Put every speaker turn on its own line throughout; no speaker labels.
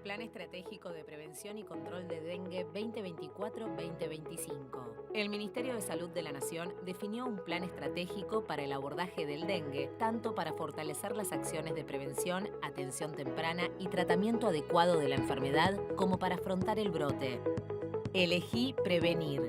Plan Estratégico de Prevención y Control de Dengue 2024-2025. El Ministerio de Salud de la Nación definió un plan estratégico para el abordaje del dengue, tanto para fortalecer las acciones de prevención, atención temprana y tratamiento adecuado de la enfermedad, como para afrontar el brote. Elegí prevenir.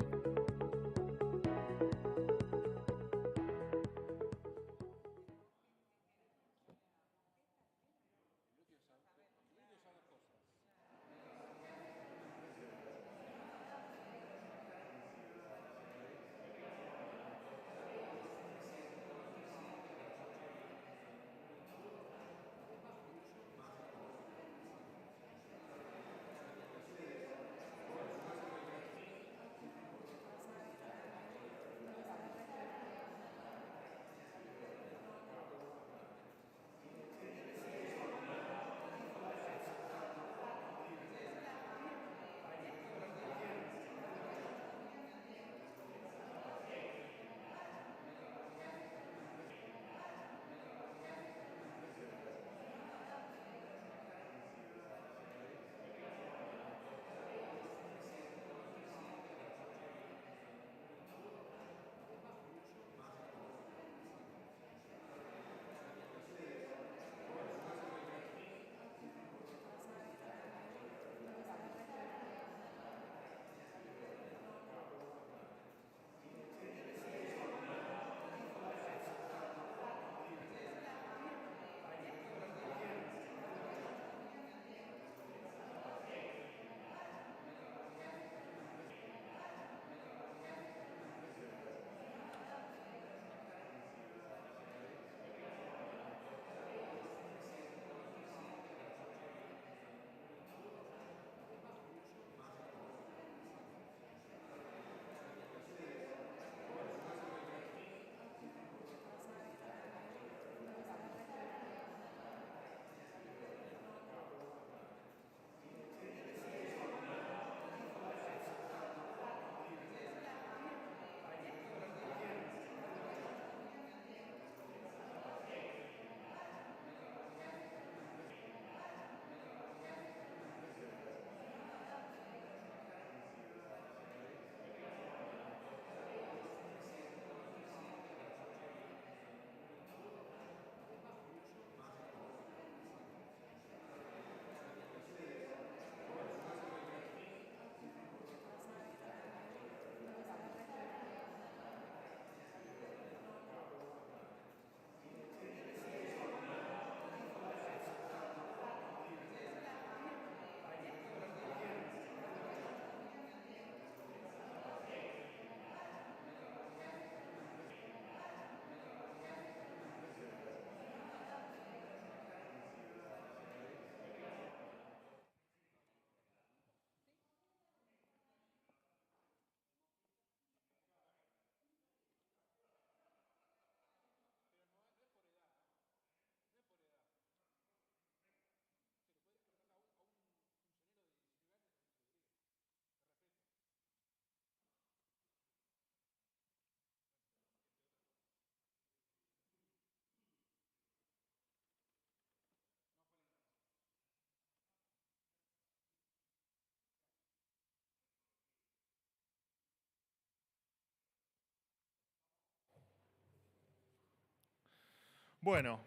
Bueno,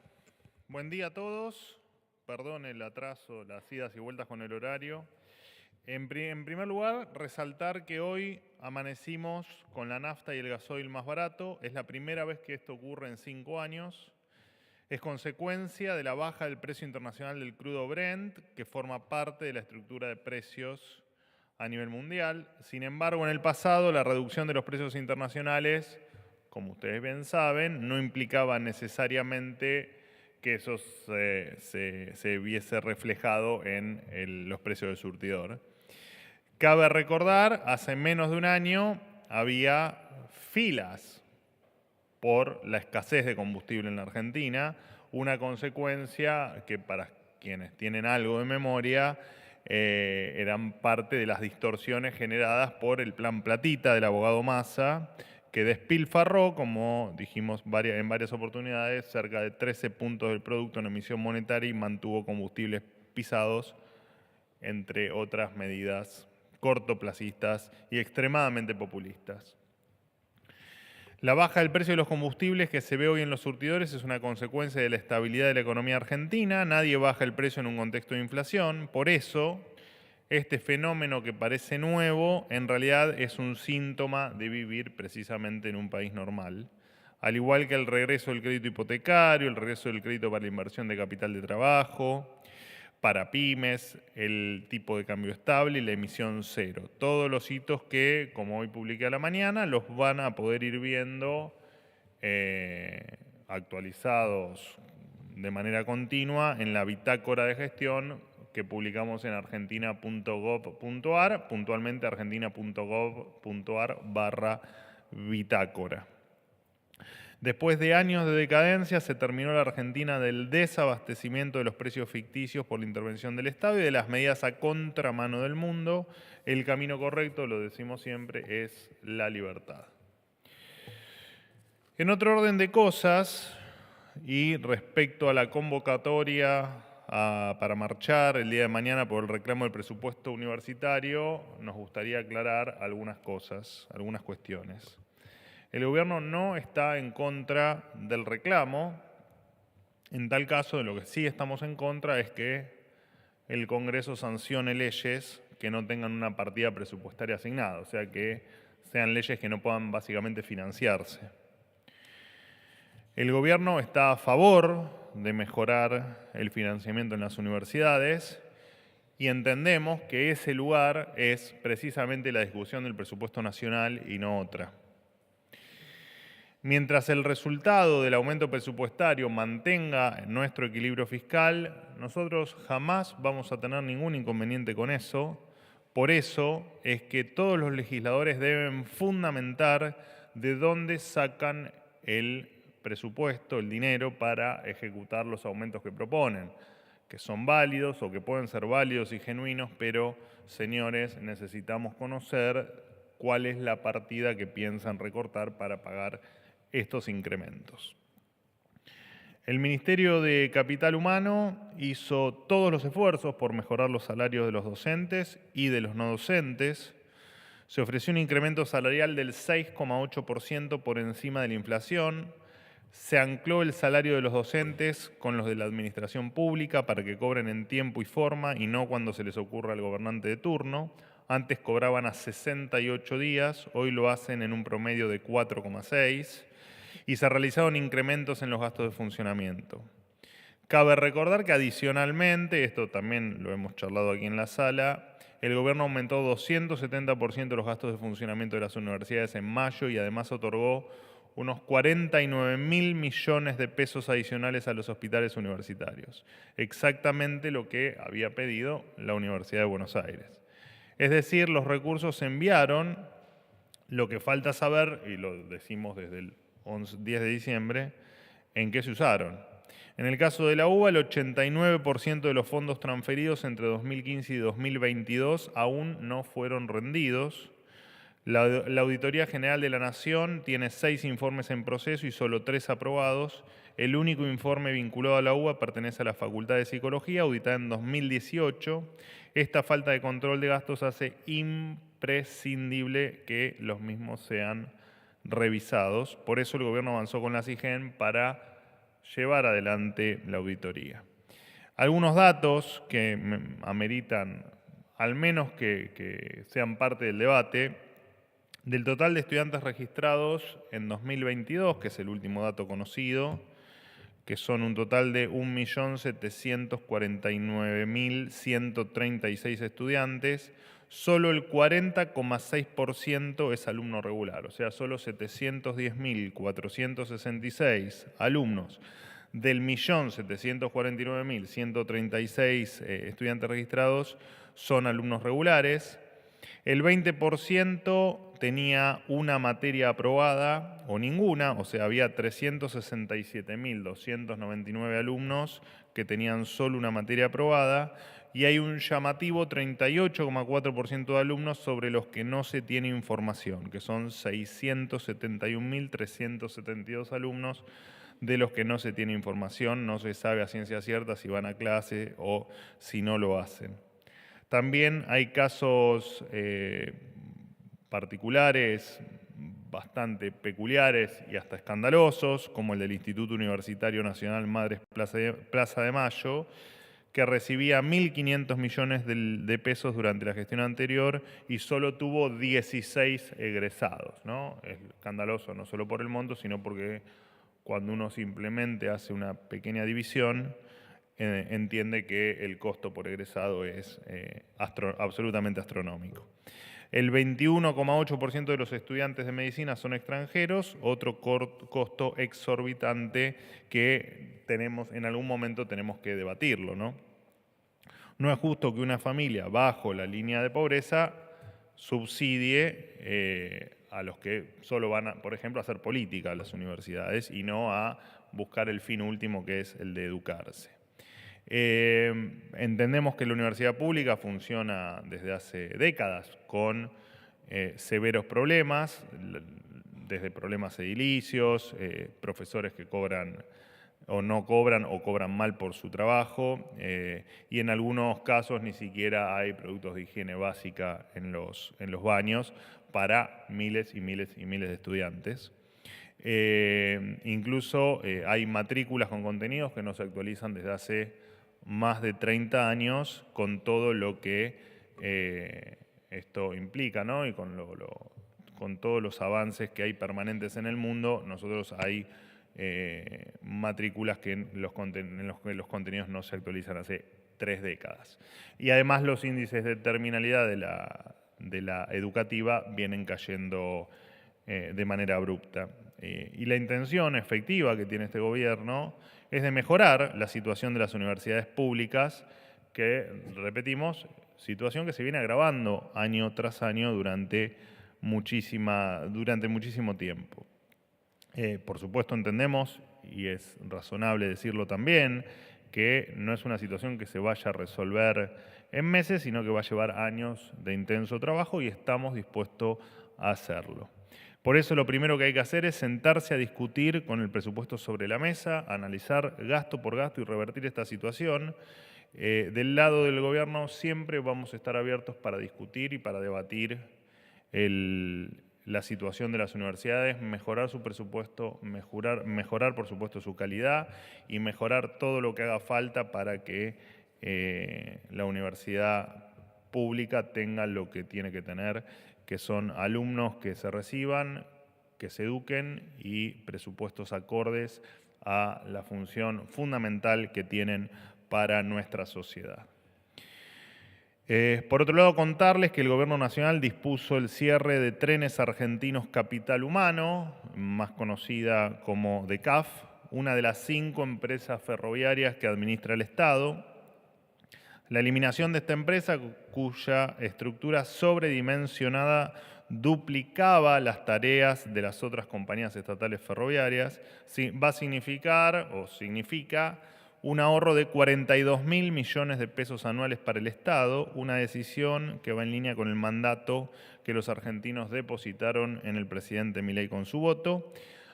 buen día a todos. Perdón el atraso, las idas y vueltas con el horario. En primer lugar, resaltar que hoy amanecimos con la nafta y el gasoil más barato. Es la primera vez que esto ocurre en 5 años. Es consecuencia de la baja del precio internacional del crudo Brent, que forma parte de la estructura de precios a nivel mundial. Sin embargo, en el pasado, la reducción de los precios internacionales, como ustedes bien saben, no implicaba necesariamente que eso se viese reflejado en los precios del surtidor. Cabe recordar, hace menos de un año había filas por la escasez de combustible en la Argentina, una consecuencia que para quienes tienen algo de memoria eran parte de las distorsiones generadas por el plan Platita del abogado Massa, que despilfarró, como dijimos en varias oportunidades, cerca de 13 puntos del producto en emisión monetaria y mantuvo combustibles pisados entre otras medidas cortoplacistas y extremadamente populistas. La baja del precio de los combustibles que se ve hoy en los surtidores es una consecuencia de la estabilidad de la economía argentina. Nadie baja el precio en un contexto de inflación. Por eso, este fenómeno que parece nuevo, en realidad es un síntoma de vivir precisamente en un país normal. Al igual que el regreso del crédito hipotecario, el regreso del crédito para la inversión de capital de trabajo, para pymes, el tipo de cambio estable y la emisión cero. Todos los hitos que, como hoy publiqué a la mañana, los van a poder ir viendo actualizados de manera continua en la bitácora de gestión que publicamos en argentina.gov.ar, puntualmente argentina.gov.ar/bitácora. Después de años de decadencia, se terminó la Argentina del desabastecimiento de los precios ficticios por la intervención del Estado y de las medidas a contramano del mundo. El camino correcto, lo decimos siempre, es la libertad. En otro orden de cosas, y respecto a la convocatoria para marchar el día de mañana por el reclamo del presupuesto universitario, nos gustaría aclarar algunas cosas, algunas cuestiones. El gobierno no está en contra del reclamo. En tal caso, de lo que sí estamos en contra es que el Congreso sancione leyes que no tengan una partida presupuestaria asignada, o sea, que sean leyes que no puedan básicamente financiarse. El gobierno está a favor de mejorar el financiamiento en las universidades y entendemos que ese lugar es precisamente la discusión del presupuesto nacional y no otra. Mientras el resultado del aumento presupuestario mantenga nuestro equilibrio fiscal, nosotros jamás vamos a tener ningún inconveniente con eso. Por eso es que todos los legisladores deben fundamentar de dónde sacan el presupuesto, el dinero, para ejecutar los aumentos que proponen, que son válidos o que pueden ser válidos y genuinos, pero, señores, necesitamos conocer cuál es la partida que piensan recortar para pagar estos incrementos. El Ministerio de Capital Humano hizo todos los esfuerzos por mejorar los salarios de los docentes y de los no docentes. Se ofreció un incremento salarial del 6,8% por encima de la inflación. Se ancló el salario de los docentes con los de la administración pública para que cobren en tiempo y forma y no cuando se les ocurra al gobernante de turno. Antes cobraban a 68 días, hoy lo hacen en un promedio de 4,6. Y se realizaron incrementos en los gastos de funcionamiento. Cabe recordar que adicionalmente, esto también lo hemos charlado aquí en la sala, el gobierno aumentó 270% los gastos de funcionamiento de las universidades en mayo y además otorgó unos 49.000 millones de pesos adicionales a los hospitales universitarios. Exactamente lo que había pedido la Universidad de Buenos Aires. Es decir, los recursos se enviaron, lo que falta saber, y lo decimos desde el 10 de diciembre, en qué se usaron. En el caso de la UBA, el 89% de los fondos transferidos entre 2015 y 2022 aún no fueron rendidos. La Auditoría General de la Nación tiene 6 informes en proceso y solo 3 aprobados. El único informe vinculado a la UBA pertenece a la Facultad de Psicología, auditada en 2018. Esta falta de control de gastos hace imprescindible que los mismos sean revisados. Por eso el gobierno avanzó con la SIGEN para llevar adelante la auditoría. Algunos datos que ameritan al menos que sean parte del debate. Del total de estudiantes registrados en 2022, que es el último dato conocido, que son un total de 1.749.136 estudiantes, solo el 40,6% es alumno regular, o sea, solo 710.466 alumnos del 1.749.136 estudiantes registrados son alumnos regulares. El 20% tenía una materia aprobada o ninguna, o sea, había 367.299 alumnos que tenían solo una materia aprobada y hay un llamativo 38,4% de alumnos sobre los que no se tiene información, que son 671.372 alumnos de los que no se tiene información, no se sabe a ciencia cierta si van a clase o si no lo hacen. También hay casos particulares bastante peculiares y hasta escandalosos, como el del Instituto Universitario Nacional Madres Plaza de Mayo, que recibía 1.500 millones de pesos durante la gestión anterior y solo tuvo 16 egresados, ¿no? Es escandaloso no solo por el monto, sino porque cuando uno simplemente hace una pequeña división, entiende que el costo por egresado es absolutamente astronómico. El 21,8% de los estudiantes de medicina son extranjeros, otro costo exorbitante que en algún momento tenemos que debatirlo, ¿no? No es justo que una familia bajo la línea de pobreza subsidie a los que solo van, por ejemplo, a hacer política a las universidades y no a buscar el fin último, que es el de educarse. Entendemos que la universidad pública funciona desde hace décadas con severos problemas, desde problemas edilicios, profesores que cobran o no cobran o cobran mal por su trabajo, y en algunos casos ni siquiera hay productos de higiene básica en los baños para miles y miles y miles de estudiantes. Incluso hay matrículas con contenidos que no se actualizan desde hace más de 30 años, con todo lo que esto implica, ¿no? Y con todos los avances que hay permanentes en el mundo. Nosotros hay matrículas en los que los contenidos no se actualizan hace 3 décadas. Y además los índices de terminalidad de la educativa vienen cayendo de manera abrupta. Y la intención efectiva que tiene este gobierno es de mejorar la situación de las universidades públicas, que, repetimos, situación que se viene agravando año tras año durante muchísimo tiempo. Por supuesto entendemos, y es razonable decirlo también, que no es una situación que se vaya a resolver en meses, sino que va a llevar años de intenso trabajo y estamos dispuestos a hacerlo. Por eso lo primero que hay que hacer es sentarse a discutir con el presupuesto sobre la mesa, analizar gasto por gasto y revertir esta situación. Del lado del gobierno siempre vamos a estar abiertos para discutir y para debatir la situación de las universidades, mejorar su presupuesto, mejorar por supuesto su calidad y mejorar todo lo que haga falta para que la universidad pública tenga lo que tiene que tener, que son alumnos que se reciban, que se eduquen y presupuestos acordes a la función fundamental que tienen para nuestra sociedad. Por otro lado, contarles que el Gobierno Nacional dispuso el cierre de Trenes Argentinos Capital Humano, más conocida como DECAF, una de las 5 empresas ferroviarias que administra el Estado. La eliminación de esta empresa, cuya estructura sobredimensionada duplicaba las tareas de las otras compañías estatales ferroviarias, va a significa un ahorro de 42.000 millones de pesos anuales para el Estado, una decisión que va en línea con el mandato que los argentinos depositaron en el presidente Milei con su voto.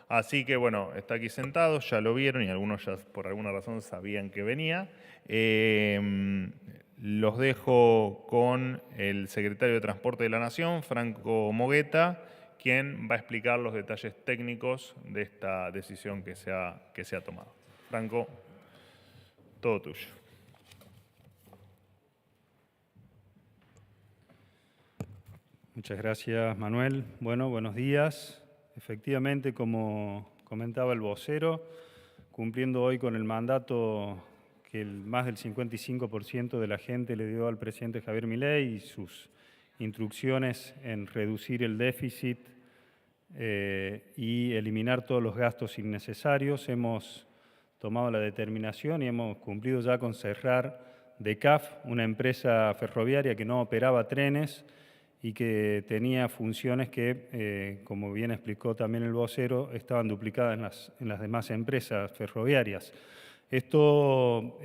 Así que, bueno, está aquí sentado, ya lo vieron y algunos ya por alguna razón sabían que venía. Los dejo con el secretario de Transporte de la Nación, Franco Mogueta, quien va a explicar los detalles técnicos de esta decisión que se ha tomado. Franco, todo tuyo.
Muchas gracias, Manuel. Bueno, buenos días. Efectivamente, como comentaba el vocero, cumpliendo hoy con el mandato que más del 55% de la gente le dio al presidente Javier Milei y sus instrucciones en reducir el déficit y eliminar todos los gastos innecesarios, hemos tomado la determinación y hemos cumplido ya con cerrar DECAF, una empresa ferroviaria que no operaba trenes y que tenía funciones que, como bien explicó también el vocero, estaban duplicadas en las demás empresas ferroviarias. Esto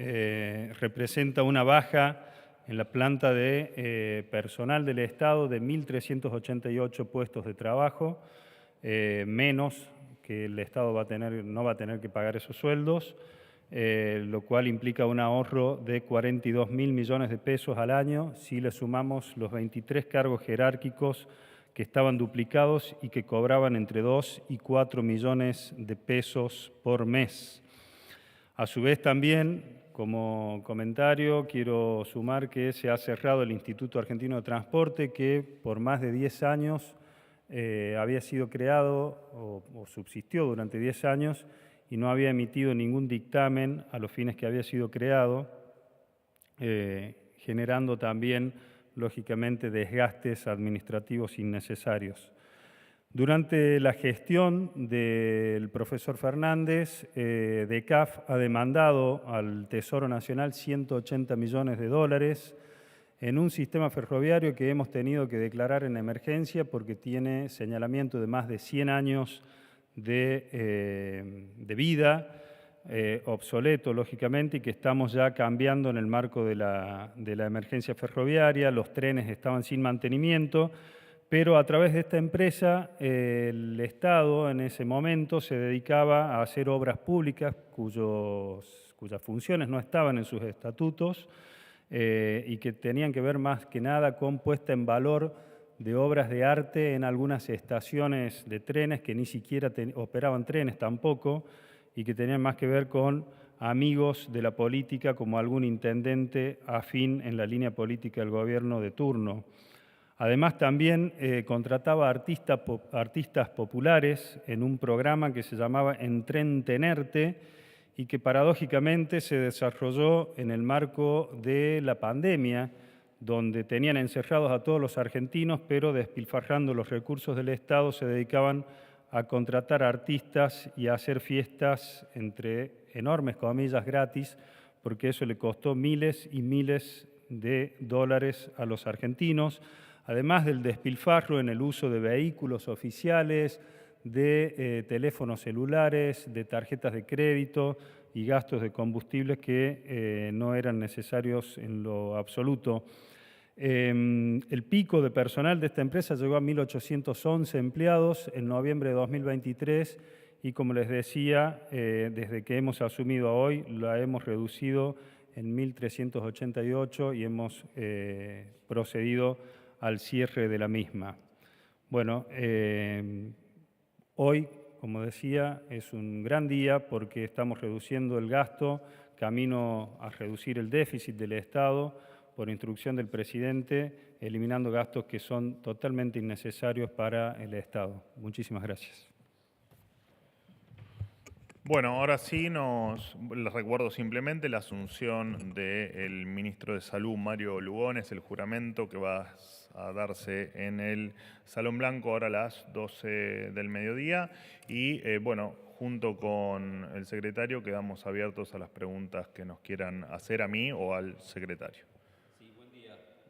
representa una baja en la planta de personal del Estado de 1.388 puestos de trabajo, menos que el Estado no va a tener que pagar esos sueldos. lo cual implica un ahorro de 42.000 millones de pesos al año si le sumamos los 23 cargos jerárquicos que estaban duplicados y que cobraban entre 2 y 4 millones de pesos por mes. A su vez también, como comentario, quiero sumar que se ha cerrado el Instituto Argentino de Transporte, que por más de 10 años había sido creado o subsistió durante 10 años y no había emitido ningún dictamen a los fines que había sido creado, generando también, lógicamente, desgastes administrativos innecesarios. Durante la gestión del profesor Fernández, DECAF ha demandado al Tesoro Nacional 180 millones de dólares en un sistema ferroviario que hemos tenido que declarar en emergencia porque tiene señalamiento de más de 100 años de vida, obsoleto, lógicamente, y que estamos ya cambiando en el marco de la emergencia ferroviaria. Los trenes estaban sin mantenimiento, pero a través de esta empresa el Estado en ese momento se dedicaba a hacer obras públicas cuyas funciones no estaban en sus estatutos y que tenían que ver más que nada con puesta en valor de obras de arte en algunas estaciones de trenes que ni siquiera operaban trenes tampoco y que tenían más que ver con amigos de la política como algún intendente afín en la línea política del gobierno de turno. Además también contrataba artistas populares en un programa que se llamaba Entretenerte y que paradójicamente se desarrolló en el marco de la pandemia, donde tenían encerrados a todos los argentinos, pero despilfarrando los recursos del Estado se dedicaban a contratar artistas y a hacer fiestas, entre enormes comillas, gratis, porque eso le costó miles y miles de dólares a los argentinos, además del despilfarro en el uso de vehículos oficiales, de teléfonos celulares, de tarjetas de crédito y gastos de combustibles que no eran necesarios en lo absoluto. El pico de personal de esta empresa llegó a 1.811 empleados en noviembre de 2023 y, como les decía, desde que hemos asumido hoy la hemos reducido en 1.388 y hemos procedido al cierre de la misma. Bueno, hoy, como decía, es un gran día porque estamos reduciendo el gasto, camino a reducir el déficit del Estado, por instrucción del presidente, eliminando gastos que son totalmente innecesarios para el Estado. Muchísimas gracias.
Bueno, ahora sí les recuerdo simplemente la asunción del ministro de Salud, Mario Lugones, el juramento que va a darse en el Salón Blanco ahora a las 12 del mediodía y bueno, junto con el secretario quedamos abiertos a las preguntas que nos quieran hacer a mí o al secretario.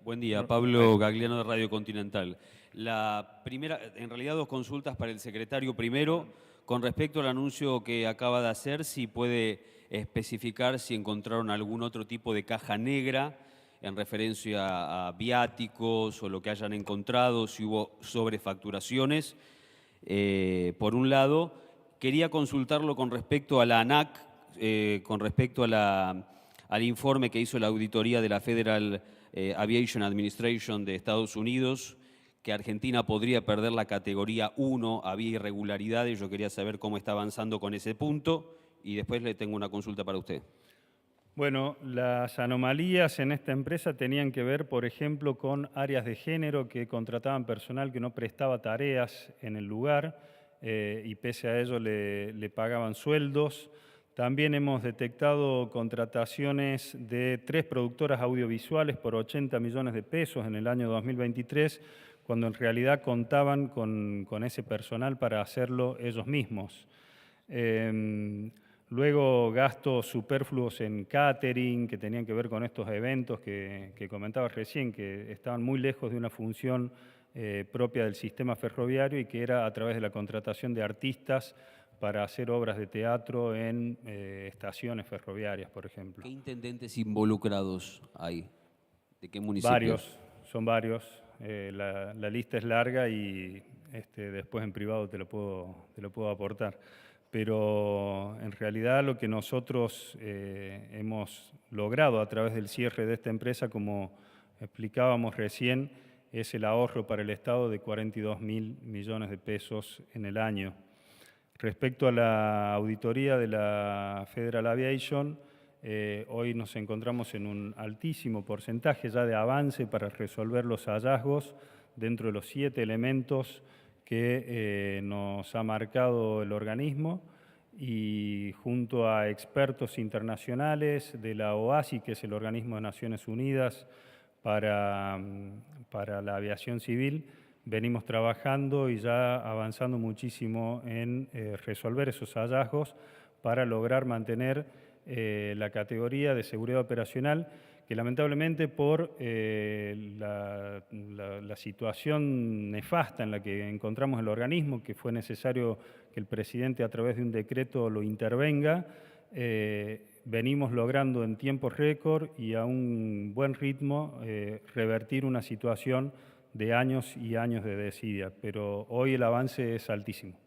Buen día, Pablo Gagliano de Radio Continental. La primera, en realidad dos consultas para el secretario. Primero, con respecto al anuncio que acaba de hacer, si puede especificar si encontraron algún otro tipo de caja negra en referencia a viáticos o lo que hayan encontrado, si hubo sobrefacturaciones. Por un lado, quería consultarlo con respecto a la ANAC, con respecto a al informe que hizo la auditoría de la Federal Aviation Administration de Estados Unidos, que Argentina podría perder la categoría 1, había irregularidades. Yo quería saber cómo está avanzando con ese punto y después le tengo una consulta para usted.
Bueno, las anomalías en esta empresa tenían que ver, por ejemplo, con áreas de género que contrataban personal que no prestaba tareas en el lugar y pese a ello le pagaban sueldos. También hemos detectado contrataciones de 3 productoras audiovisuales por 80 millones de pesos en el año 2023, cuando en realidad contaban con ese personal para hacerlo ellos mismos. Luego gastos superfluos en catering que tenían que ver con estos eventos que comentaba recién, que estaban muy lejos de una función propia del sistema ferroviario y que era a través de la contratación de artistas para hacer obras de teatro en estaciones ferroviarias, por ejemplo.
¿Qué intendentes involucrados hay? ¿De qué municipios?
Varios, son varios. La lista es larga y después en privado te lo puedo aportar. pero en realidad lo que nosotros hemos logrado a través del cierre de esta empresa, como explicábamos recién, es el ahorro para el Estado de 42.000 millones de pesos en el año. Respecto a la auditoría de la Federal Aviation, hoy nos encontramos en un altísimo porcentaje ya de avance para resolver los hallazgos dentro de los 7 elementos que nos ha marcado el organismo, y junto a expertos internacionales de la OASI, que es el organismo de Naciones Unidas para la aviación civil, venimos trabajando y ya avanzando muchísimo en resolver esos hallazgos para lograr mantener la categoría de seguridad operacional, que lamentablemente por la situación nefasta en la que encontramos el organismo, que fue necesario que el presidente a través de un decreto lo intervenga, venimos logrando en tiempo récord y a un buen ritmo revertir una situación de años y años de desidia, pero hoy el avance es altísimo.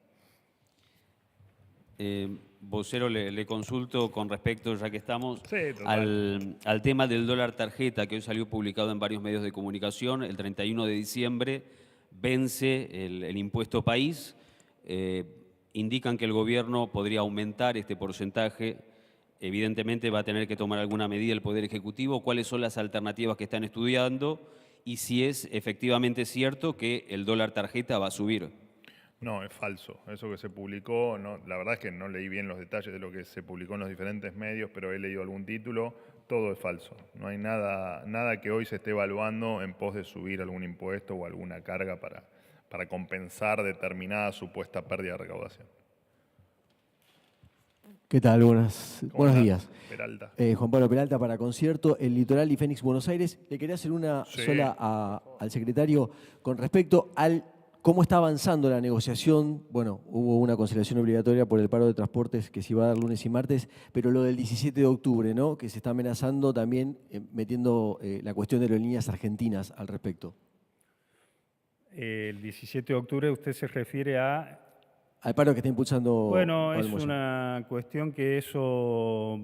Vocero, le consulto con respecto, ya que estamos,
Sí,
al tema del dólar tarjeta, que hoy salió publicado en varios medios de comunicación. El 31 de diciembre vence el impuesto país. Indican que el gobierno podría aumentar este porcentaje. Evidentemente va a tener que tomar alguna medida el Poder Ejecutivo. ¿Cuáles son las alternativas que están estudiando? Y si es efectivamente cierto que el dólar tarjeta va a subir.
No, es falso. Eso que se publicó, no, la verdad es que no leí bien los detalles de lo que se publicó en los diferentes medios, pero he leído algún título, todo es falso. No hay nada que hoy se esté evaluando en pos de subir algún impuesto o alguna carga para compensar determinada supuesta pérdida de recaudación.
¿Qué tal? Buenos días.
Peralta.
Juan Pablo Peralta para Concierto, El Litoral y Fénix, Buenos Aires. Le quería hacer una sola al secretario con respecto al cómo está avanzando la negociación. Bueno, hubo una conciliación obligatoria por el paro de transportes que se iba a dar lunes y martes, pero lo del 17 de octubre, ¿no? Que se está amenazando también metiendo la cuestión de aerolíneas argentinas al respecto.
El 17 de octubre usted se refiere
al paro que está impulsando.
Bueno, es una cuestión que eso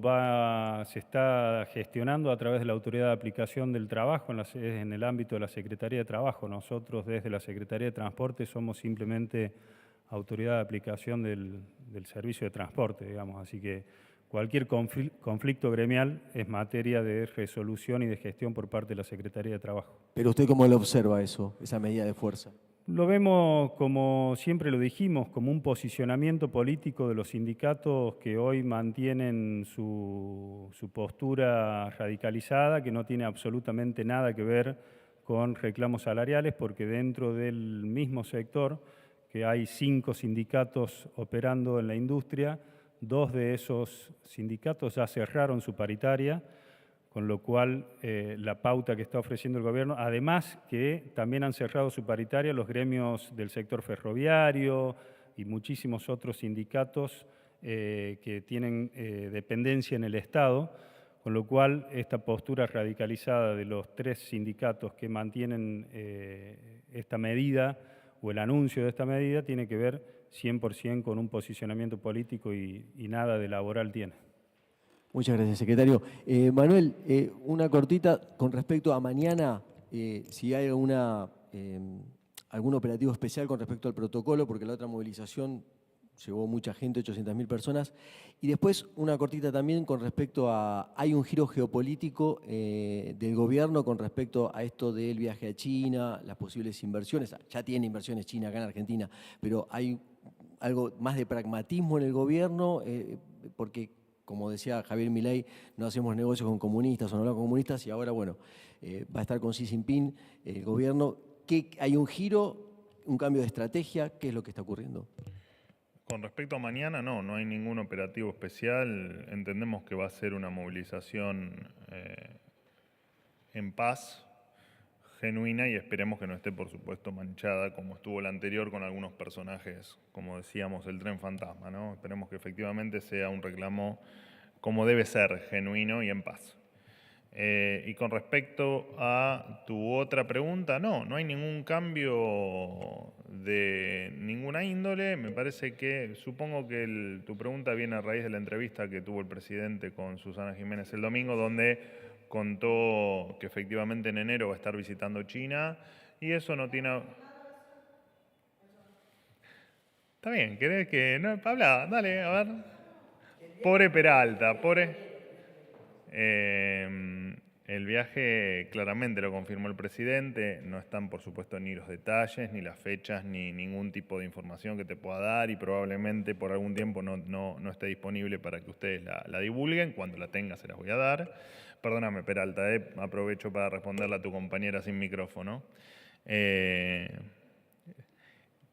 se está gestionando a través de la Autoridad de Aplicación del Trabajo en el ámbito de la Secretaría de Trabajo. Nosotros desde la Secretaría de Transporte somos simplemente Autoridad de Aplicación del Servicio de Transporte, digamos. Así que cualquier conflicto gremial es materia de resolución y de gestión por parte de la Secretaría de Trabajo.
¿Pero usted cómo lo observa eso, esa medida de fuerza?
Lo vemos, como siempre lo dijimos, como un posicionamiento político de los sindicatos que hoy mantienen su postura radicalizada, que no tiene absolutamente nada que ver con reclamos salariales, porque dentro del mismo sector, que hay 5 sindicatos operando en la industria, 2 de esos sindicatos ya cerraron su paritaria, con lo cual la pauta que está ofreciendo el gobierno, además que también han cerrado su paritaria los gremios del sector ferroviario y muchísimos otros sindicatos que tienen dependencia en el Estado, con lo cual esta postura radicalizada de los 3 sindicatos que mantienen esta medida o el anuncio de esta medida tiene que ver 100% con un posicionamiento político y nada de laboral tiene.
Muchas gracias, secretario. Manuel, una cortita con respecto a mañana, si hay algún operativo especial con respecto al protocolo, porque la otra movilización llevó mucha gente, 800.000 personas. Y después una cortita también con respecto a, hay un giro geopolítico del gobierno con respecto a esto del viaje a China, las posibles inversiones. Ya tiene inversiones China acá en Argentina, pero hay algo más de pragmatismo en el gobierno, porque como decía Javier Milei, no hacemos negocios con comunistas o no hablamos con comunistas, y ahora, bueno, va a estar con Xi Jinping el gobierno. ¿Hay un giro, un cambio de estrategia? ¿Qué es lo que está ocurriendo?
Con respecto a mañana, no hay ningún operativo especial. Entendemos que va a ser una movilización en paz, genuina, y esperemos que no esté, por supuesto, manchada como estuvo la anterior con algunos personajes, como decíamos, el tren fantasma, ¿no? Esperemos que efectivamente sea un reclamo como debe ser, genuino y en paz. Y con respecto a tu otra pregunta, no hay ningún cambio de ninguna índole. Me parece que, supongo que tu pregunta viene a raíz de la entrevista que tuvo el presidente con Susana Jiménez el domingo, donde contó que efectivamente en enero va a estar visitando China, y eso no tiene... Está bien, ¿querés que...? No, habla, dale, a ver. Pobre Peralta, pobre... el viaje claramente lo confirmó el presidente, no están por supuesto ni los detalles, ni las fechas, ni ningún tipo de información que te pueda dar, y probablemente por algún tiempo no esté disponible para que ustedes la divulguen. Cuando la tenga se las voy a dar. Perdóname, Peralta, aprovecho para responderle a tu compañera sin micrófono.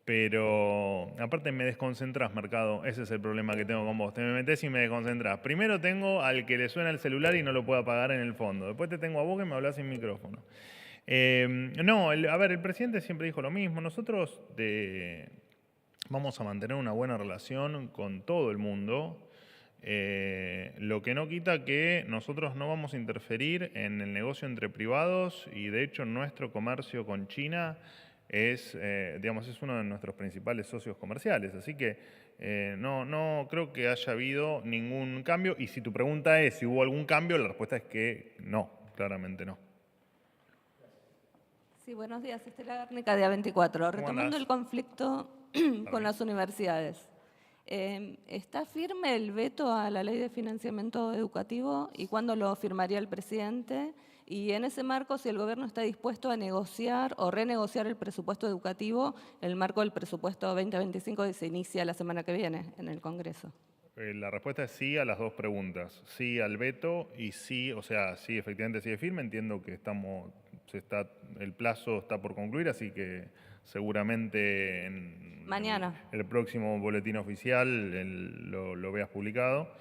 Pero aparte me desconcentras, Mercado. Ese es el problema que tengo con vos. Te me metés y me desconcentrás. Primero tengo al que le suena el celular y no lo puede apagar en el fondo. Después te tengo a vos que me hablás sin micrófono. A ver, el presidente siempre dijo lo mismo. Nosotros vamos a mantener una buena relación con todo el mundo. Lo que no quita que nosotros no vamos a interferir en el negocio entre privados, y de hecho nuestro comercio con China es uno de nuestros principales socios comerciales. Así que no creo que haya habido ningún cambio. Y si tu pregunta es si hubo algún cambio, la respuesta es que no, claramente no.
Sí, buenos días. Estela Gárnica de A24. Retomando
andás?
el conflicto con las universidades. ¿Está firme el veto a la ley de financiamiento educativo y cuándo lo firmaría el presidente? Y en ese marco, si el gobierno está dispuesto a negociar o renegociar el presupuesto educativo, el marco del presupuesto 2025 que se inicia la semana que viene en el Congreso.
La respuesta es sí a las dos preguntas. Sí al veto y sí, o sea, sí, efectivamente sigue firme. Entiendo que el plazo está por concluir, así que seguramente
Mañana.
el próximo boletín oficial lo veas publicado.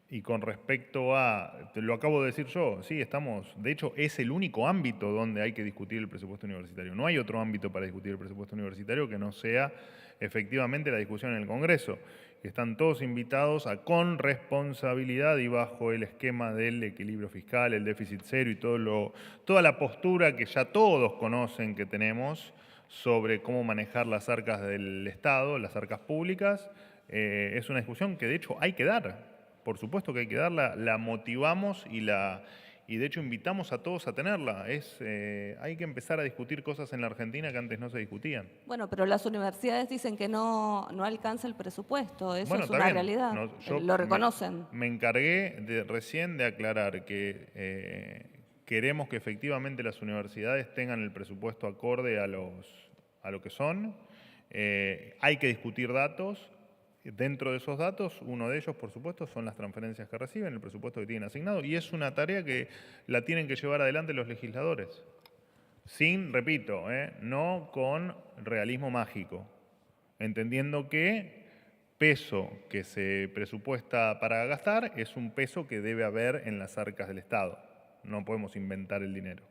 Y con respecto a, te lo acabo de decir yo, sí, de hecho es el único ámbito donde hay que discutir el presupuesto universitario. No hay otro ámbito para discutir el presupuesto universitario que no sea efectivamente la discusión en el Congreso. Están todos invitados a, con responsabilidad y bajo el esquema del equilibrio fiscal, el déficit cero y toda la postura que ya todos conocen que tenemos sobre cómo manejar las arcas del Estado, las arcas públicas. Es una discusión que de hecho hay que dar. Por supuesto que hay que darla, la motivamos y de hecho invitamos a todos a tenerla. Hay que empezar a discutir cosas en la Argentina que antes no se discutían.
Bueno, pero las universidades dicen que no alcanza el presupuesto. Eso es
Está
una
bien.
realidad. Lo reconocen.
Me encargué recién de aclarar que queremos que efectivamente las universidades tengan el presupuesto acorde a lo que son. Hay que discutir datos. Dentro de esos datos, uno de ellos, por supuesto, son las transferencias que reciben, el presupuesto que tienen asignado, y es una tarea que la tienen que llevar adelante los legisladores. Repito, no con realismo mágico, entendiendo que peso que se presupuesta para gastar es un peso que debe haber en las arcas del Estado. No podemos inventar el dinero.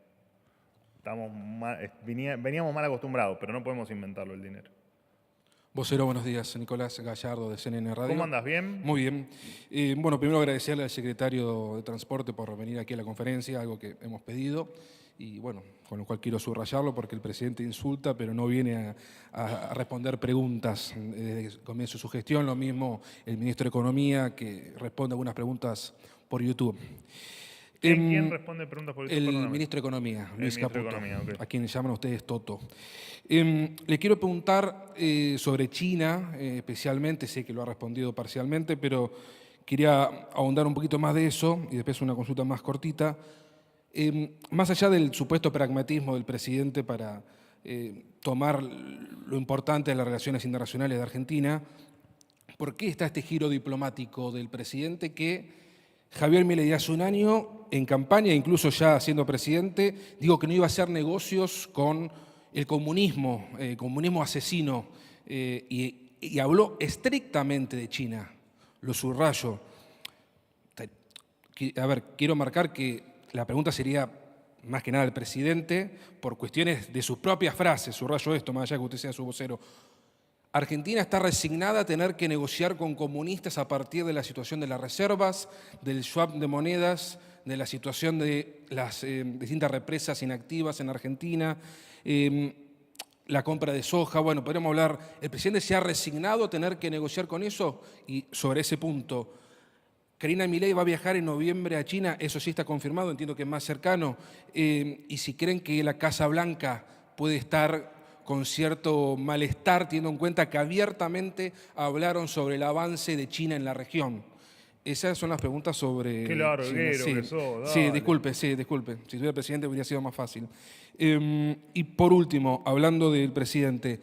Veníamos mal acostumbrados, pero no podemos inventarlo el dinero.
Vocero, buenos días. Nicolás Gallardo, de CNN Radio.
¿Cómo andas? ¿Bien?
Muy bien. Bueno, primero agradecerle al secretario de Transporte por venir aquí a la conferencia, algo que hemos pedido, y bueno, con lo cual quiero subrayarlo porque el presidente insulta, pero no viene a responder preguntas desde el comienzo de su gestión. Lo mismo el ministro de Economía, que responde algunas preguntas por YouTube.
¿Quién responde preguntas por YouTube?
El
Perdóname.
ministro de Economía, Luis
ministro de
Caputo,
Economía, ok.
a quien llaman ustedes Toto. Le quiero preguntar sobre China, especialmente, sé que lo ha respondido parcialmente, pero quería ahondar un poquito más de eso y después una consulta más cortita. Más allá del supuesto pragmatismo del presidente para tomar lo importante de las relaciones internacionales de Argentina, ¿por qué está este giro diplomático del presidente que Javier Milei hace un año en campaña, incluso ya siendo presidente, dijo que no iba a hacer negocios con el comunismo asesino, y habló estrictamente de China? Lo subrayo. A ver, quiero marcar que la pregunta sería más que nada al presidente por cuestiones de sus propias frases. Subrayo esto, más allá de que usted sea su vocero. Argentina está resignada a tener que negociar con comunistas a partir de la situación de las reservas, del swap de monedas, de la situación de las distintas represas inactivas en Argentina. la compra de soja, bueno, podríamos hablar, ¿el presidente se ha resignado a tener que negociar con eso? Y sobre ese punto, Karina Milei va a viajar en noviembre a China, eso sí está confirmado, entiendo que es más cercano, y si creen que la Casa Blanca puede estar con cierto malestar, teniendo en cuenta que abiertamente hablaron sobre el avance de China en la región. Esas son las preguntas sobre...
Qué larguero
China.
que sos,
Sí,
dale.
disculpe. Si tuviera presidente hubiera sido más fácil. Y por último, hablando del presidente,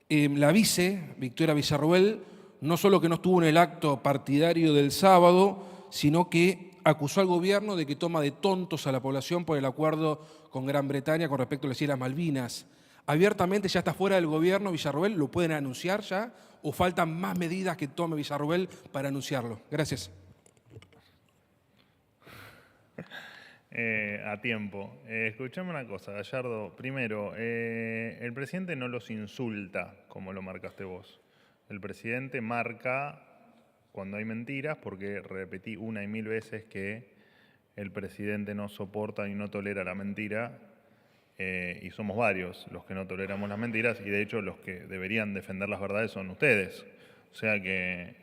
la vice, Victoria Villarroel, no solo que no estuvo en el acto partidario del sábado, sino que acusó al gobierno de que toma de tontos a la población por el acuerdo con Gran Bretaña con respecto a las Islas Malvinas. Abiertamente ya está fuera del gobierno Villarroel, ¿lo pueden anunciar ya? ¿O faltan más medidas que tome Villarroel para anunciarlo? Gracias.
A tiempo. Escuchame una cosa, Gallardo. Primero, el presidente no los insulta, como lo marcaste vos. El presidente marca cuando hay mentiras, porque repetí una y mil veces que el presidente no soporta y no tolera la mentira, y somos varios los que no toleramos las mentiras, y de hecho los que deberían defender las verdades son ustedes. O sea que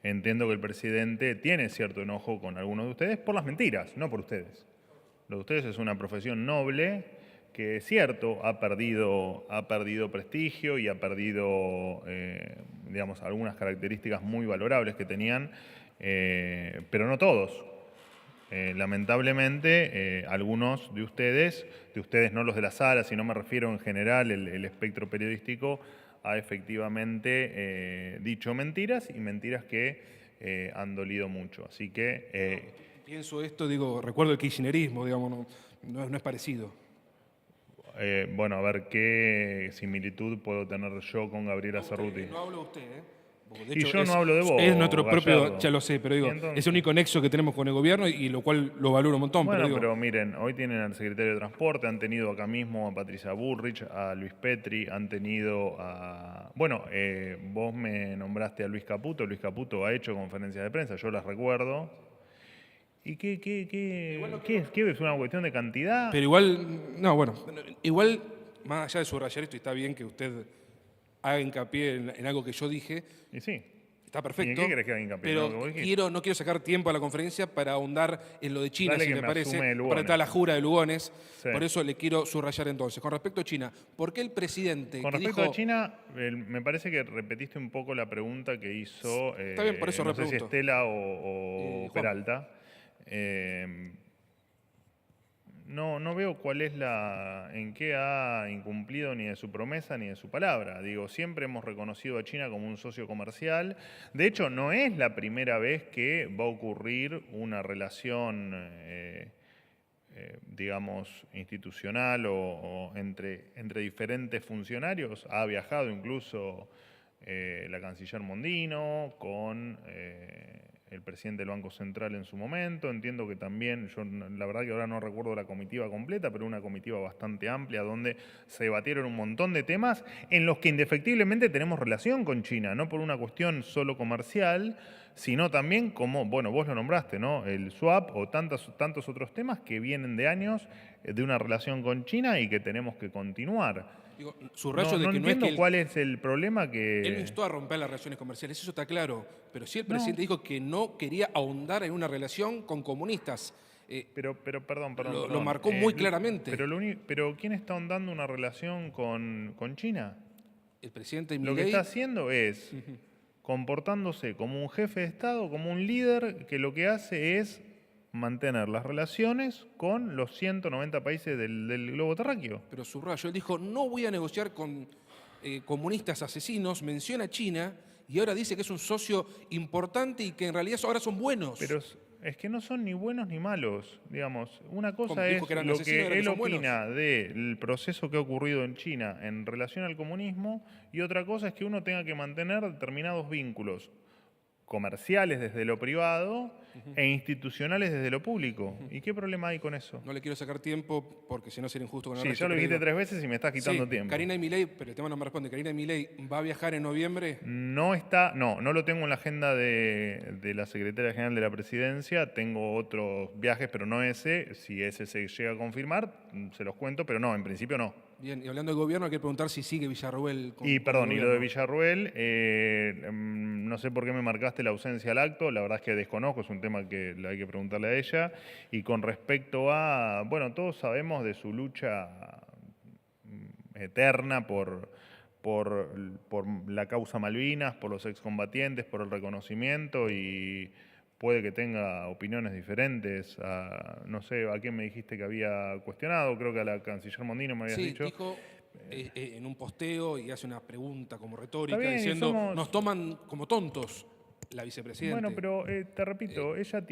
entiendo que el presidente tiene cierto enojo con algunos de ustedes por las mentiras, no por ustedes. Lo de ustedes es una profesión noble que es cierto, ha perdido prestigio y ha perdido, digamos, algunas características muy valorables que tenían, pero no todos. Lamentablemente, algunos de ustedes no los de la sala, sino me refiero en general, el espectro periodístico, ha efectivamente dicho mentiras y mentiras que han dolido mucho. Así que...
Pienso esto, digo, recuerdo el kirchnerismo, digamos, no es parecido.
Bueno, a ver qué similitud puedo tener yo con Gabriela Cerruti.
No hablo de usted, ¿eh?
De hecho, yo no hablo de vos,
Es nuestro propio,
Gallardo.
ya lo sé, pero digo,
Entonces,
es el único nexo que tenemos con el gobierno y lo cual lo valoro un montón.
Bueno,
pero,
pero miren, hoy tienen al secretario de Transporte, han tenido acá mismo a Patricia Bullrich, a Luis Petri, han tenido a... Bueno, vos me nombraste a Luis Caputo ha hecho conferencias de prensa, yo las recuerdo. ¿Y qué es una cuestión de cantidad?
Pero igual, no, bueno, igual, más allá de subrayar esto, y está bien que usted haga hincapié en algo que yo dije.
Y sí.
Está perfecto.
¿Y en qué querés que haga hincapié?
Pero
¿No, que vos dijiste?
no quiero sacar tiempo a la conferencia para ahondar en lo de China,
Dale
si
que
me
me
parece,
asume Lugones.
para estar la jura de Lugones.
Sí.
Por eso le quiero subrayar entonces. Con respecto a China, ¿por qué el presidente
Con
que
respecto
dijo...
a China, me parece que repetiste un poco la pregunta que hizo,
Está bien, por eso
no sé si
repregunto.
Estela o
Juan.
Peralta. No veo cuál es en qué ha incumplido ni de su promesa ni de su palabra. Digo, siempre hemos reconocido a China como un socio comercial. De hecho, no es la primera vez que va a ocurrir una relación, digamos, institucional o entre diferentes funcionarios. Ha viajado incluso la canciller Mondino con... el presidente del Banco Central en su momento. Entiendo que también, yo la verdad que ahora no recuerdo la comitiva completa, pero una comitiva bastante amplia donde se debatieron un montón de temas en los que indefectiblemente tenemos relación con China, no por una cuestión solo comercial, sino también como, bueno, vos lo nombraste, ¿no? El swap o tantos otros temas que vienen de años de una relación con China y que tenemos que continuar.
Digo, subrayo de que no es
entiendo
que
cuál es el problema que...
él no instó a romper las relaciones comerciales, eso está claro. Pero sí el presidente dijo que no quería ahondar en una relación con comunistas.
Pero perdón.
Lo marcó muy claramente.
Pero ¿quién está ahondando una relación con China?
El presidente
Lo que
Milei...
está haciendo es comportándose como un jefe de Estado, como un líder que lo que hace es mantener las relaciones con los 190 países del globo terráqueo.
Pero subrayo, él dijo, no voy a negociar con comunistas asesinos, menciona a China y ahora dice que es un socio importante y que en realidad ahora son buenos.
Pero es que no son ni buenos ni malos, digamos. Una cosa
Como
es
dijo que eran
lo
asesinos,
que
ahora que
él
son
opina del proceso que ha ocurrido en China en relación al comunismo y otra cosa es que uno tenga que mantener determinados vínculos comerciales desde lo privado e institucionales desde lo público. ¿Y qué problema hay con eso?
No le quiero sacar tiempo porque si no sería injusto con el
Sí,
resto,
ya lo
pero
dijiste
digo,
3 veces y me estás quitando
sí,
tiempo.
Karina Milei, pero el tema no me responde. Karina Milei va a viajar en noviembre.
No lo tengo en la agenda de la Secretaria General de la Presidencia. Tengo otros viajes, pero no ese. Si ese se llega a confirmar, se los cuento, pero no, en principio no.
Bien, y hablando de gobierno, hay que preguntar si sigue Villarruel con
Y
el
perdón, y lo de
gobierno.
Villarruel, no sé por qué me marcaste la ausencia al acto, la verdad es que desconozco, es un tema que le hay que preguntarle a ella. Y con respecto a, bueno, todos sabemos de su lucha eterna por la causa Malvinas, por los excombatientes, por el reconocimiento, y puede que tenga opiniones diferentes. No sé, ¿a quién me dijiste que había cuestionado? Creo que a la canciller Mondino me habías
Sí,
dicho.
dijo en un posteo y hace una pregunta como
Está
retórica
bien, y
diciendo,
somos...
nos toman como tontos la vicepresidenta.
Bueno, pero te repito, ella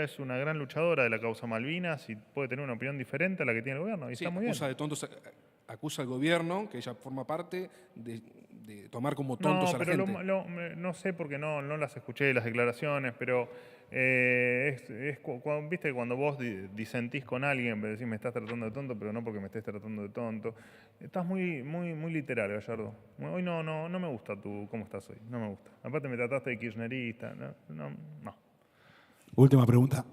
es una gran luchadora de la causa Malvinas y puede tener una opinión diferente a la que tiene el gobierno, y
Sí,
está muy bien.
acusa de tontos, acusa al gobierno, que ella forma parte, de tomar como tontos a la
pero
gente.
no sé porque no las escuché las declaraciones, pero viste cuando vos disentís con alguien, decís me estás tratando de tonto, pero no porque me estés tratando de tonto. Estás muy literal, Gallardo. Hoy no me gusta cómo estás hoy, no me gusta. Aparte me trataste de kirchnerista, no.
Última pregunta.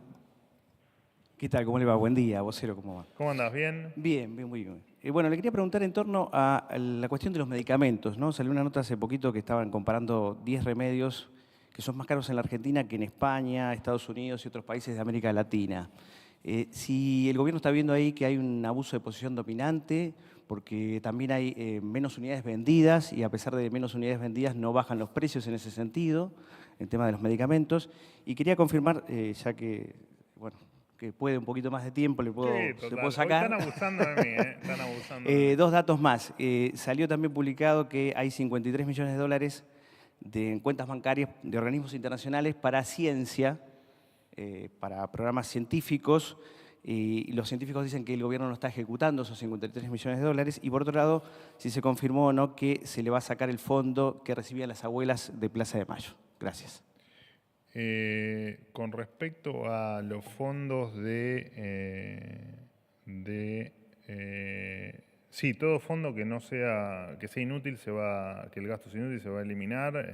¿Qué tal? ¿Cómo le va? Buen día, vocero, ¿cómo va?
¿Cómo andás? ¿Bien?
Bien, bien, muy bien. Bueno, le quería preguntar en torno a la cuestión de los medicamentos, ¿no? Salió una nota hace poquito que estaban comparando 10 remedios que son más caros en la Argentina que en España, Estados Unidos y otros países de América Latina. Si el gobierno está viendo ahí que hay un abuso de posición dominante, porque también hay menos unidades vendidas y a pesar de menos unidades vendidas no bajan los precios en ese sentido, el tema de los medicamentos. Y quería confirmar, ya que, bueno, que puede un poquito más de tiempo, le puedo,
Sí,
le
total.
puedo
Hoy
sacar.
están abusando de mí, Están abusando de mí.
Dos datos más. Salió también publicado que hay 53 millones de dólares en cuentas bancarias de organismos internacionales para ciencia, para programas científicos, y los científicos dicen que el gobierno no está ejecutando esos 53 millones de dólares. Y por otro lado, si se confirmó o no que se le va a sacar el fondo que recibían las abuelas de Plaza de Mayo. Gracias.
Con respecto a los fondos sí, todo fondo que sea inútil que el gasto sea inútil se va a eliminar,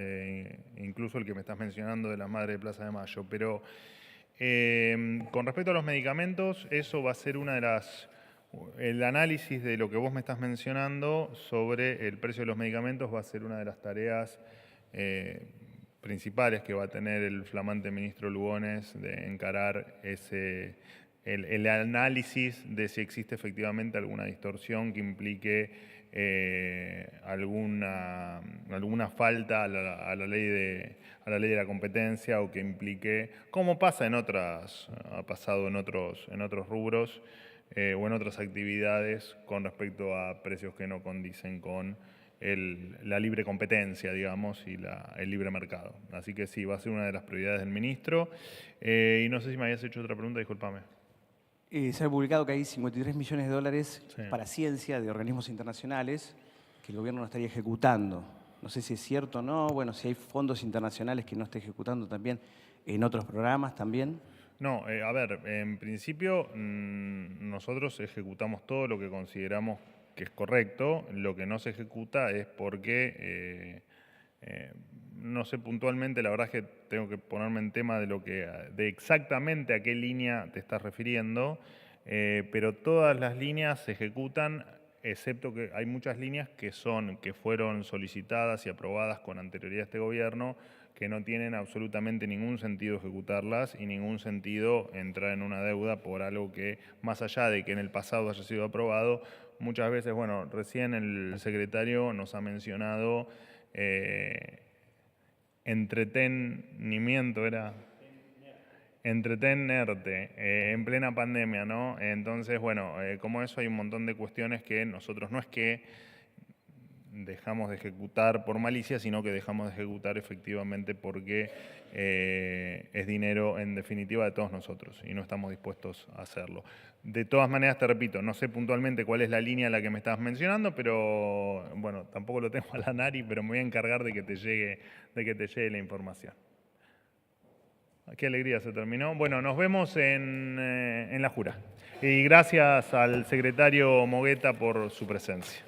incluso el que me estás mencionando de la madre de Plaza de Mayo. Pero con respecto a los medicamentos, eso va a ser el análisis de lo que vos me estás mencionando sobre el precio de los medicamentos va a ser una de las tareas principales que va a tener el flamante ministro Lugones de encarar el análisis de si existe efectivamente alguna distorsión que implique alguna falta a la ley de la competencia o que implique, como pasa ha pasado en otros rubros o en otras actividades con respecto a precios que no condicen con la libre competencia, digamos, y el libre mercado. Así que sí, va a ser una de las prioridades del ministro. Y no sé si me habías hecho otra pregunta, discúlpame.
Se ha publicado que hay 53 millones de dólares
Sí.
para ciencia de organismos internacionales que el gobierno no estaría ejecutando. No sé si es cierto o no, bueno, si hay fondos internacionales que no esté ejecutando también en otros programas también.
No, a ver, en principio nosotros ejecutamos todo lo que consideramos que es correcto. Lo que no se ejecuta es porque, no sé puntualmente, la verdad es que tengo que ponerme en tema de exactamente a qué línea te estás refiriendo, pero todas las líneas se ejecutan, excepto que hay muchas líneas que fueron solicitadas y aprobadas con anterioridad a este gobierno, que no tienen absolutamente ningún sentido ejecutarlas y ningún sentido entrar en una deuda por algo que, más allá de que en el pasado haya sido aprobado, muchas veces, bueno, recién el secretario nos ha mencionado entretenimiento, entretenerte en plena pandemia, ¿no? Entonces, bueno, como eso hay un montón de cuestiones que nosotros no es que dejamos de ejecutar por malicia, sino que dejamos de ejecutar efectivamente porque es dinero en definitiva de todos nosotros y no estamos dispuestos a hacerlo. De todas maneras, te repito, no sé puntualmente cuál es la línea a la que me estabas mencionando, pero bueno, tampoco lo tengo a la nariz, pero me voy a encargar de que te llegue la información. Qué alegría, se terminó. Bueno, nos vemos en la jura. Y gracias al secretario Mogueta por su presencia.